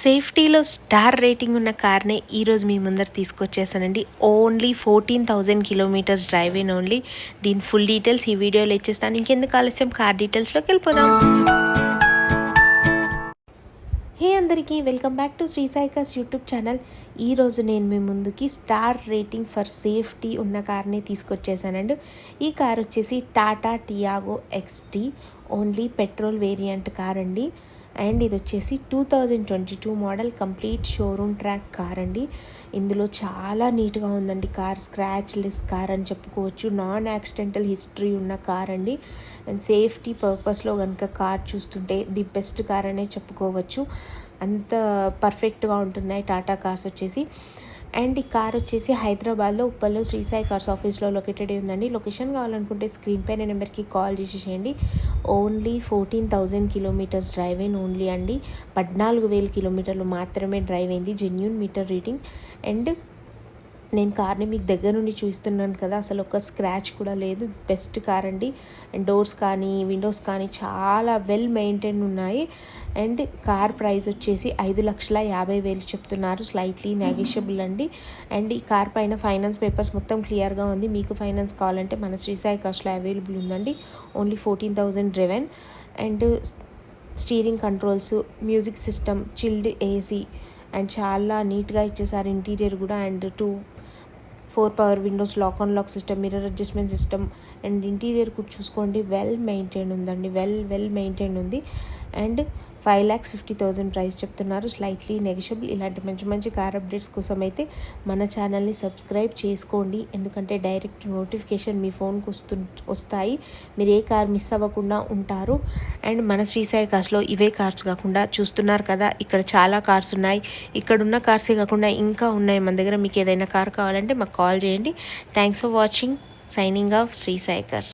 సేఫ్టీలో star rating ఉన్న కార్నే ఈరోజు మీ ముందర తీసుకొచ్చేసానండి. Only 14,000 kilometres drive in only. దీని ఫుల్ డీటెయిల్స్ ఈ వీడియోలో ఇచ్చేస్తాను. ఇంకెందుకు ఆలస్యం, కార్ డీటెయిల్స్లోకి వెళ్ళిపోదాం. హే అందరికీ, welcome back to Sri Sai Cars YouTube channel. ఈరోజు నేను మీ ముందుకి స్టార్ రేటింగ్ ఫర్ సేఫ్టీ ఉన్న కార్ని తీసుకొచ్చేసానండి. ఈ కార్ వచ్చేసి Tata Tiago ఎక్స్టీ, only petrol variant car అండి. అండ్ ఇది వచ్చేసి 2022 model, complete showroom track car అండి. ఇందులో చాలా నీట్గా ఉందండి కార్. స్క్రాచ్ లెస్ కార్ అని చెప్పుకోవచ్చు. నాన్ యాక్సిడెంటల్ హిస్టరీ ఉన్న కార్ అండి. అండ్ సేఫ్టీ పర్పస్లో కనుక కార్ చూస్తుంటే ది బెస్ట్ కార్ అనే చెప్పుకోవచ్చు. అంత పర్ఫెక్ట్గా ఉంటున్నాయి టాటా కార్స్ వచ్చేసి. అండ్ ఈ కార్ వచ్చేసి హైదరాబాద్లో ఉప్పల్లో శ్రీ సాయి కార్స్ ఆఫీస్లో లొకేటెడ్ ఉందండి. లొకేషన్ కావాలనుకుంటే స్క్రీన్ పైన నెంబర్కి కాల్ చేసేయండి. Only 14,000 kilometres drive in only అండి. 14,000 కిలోమీటర్లు మాత్రమే డ్రైవ్ అయింది, జెన్యూన్ మీటర్ రీడింగ్. అండ్ నేను కార్ని మీకు దగ్గర నుండి చూస్తున్నాను కదా, అసలు ఒక స్క్రాచ్ కూడా లేదు. బెస్ట్ కార్ అండి. అండ్ డోర్స్ కానీ విండోస్ కానీ చాలా వెల్ మెయింటైన్ ఉన్నాయి. అండ్ కార్ ప్రైస్ వచ్చేసి 5,50,000 చెప్తున్నారు, స్లైట్లీ నెగోషియబుల్ అండి. అండ్ ఈ కార్ పైన ఫైనాన్స్ పేపర్స్ మొత్తం క్లియర్గా ఉంది. మీకు ఫైనాన్స్ కావాలంటే మన శ్రీ సాయి కార్స్లో అవైలబుల్ ఉందండి. Only 14,000 driven. And steering controls, music system, chilled AC and చాలా నీట్గా ఇచ్చేసారు ఇంటీరియర్ కూడా. And 4 power windows, lock on lock system, mirror adjustment system. And interior కూడా చూసుకోండి, వెల్ మెయింటైన్ ఉందండి. వెల్ మెయింటైన్ ఉంది. అండ్ 5,50,000 ప్రైస్ చెప్తున్నారు, స్లైట్లీ నెగోషియబుల్. ఇలాంటి మంచి మంచి కార్ అప్డేట్స్ కోసం అయితే మన ఛానల్ని సబ్స్క్రైబ్ చేసుకోండి, ఎందుకంటే డైరెక్ట్ నోటిఫికేషన్ మీ ఫోన్కి వస్తాయి. మీరు ఏ కార్ మిస్ అవ్వకుండా ఉంటారు. అండ్ మన శ్రీ సాయి కార్స్లో ఇవే కార్స్ కాకుండా చూస్తున్నారు కదా, ఇక్కడ చాలా కార్స్ ఉన్నాయి. ఇక్కడ ఉన్న కార్సే కాకుండా ఇంకా ఉన్నాయి మన దగ్గర. మీకు ఏదైనా కార్ కావాలంటే మాకు కాల్ చేయండి. Thanks for watching. Signing off Sri Sai cars.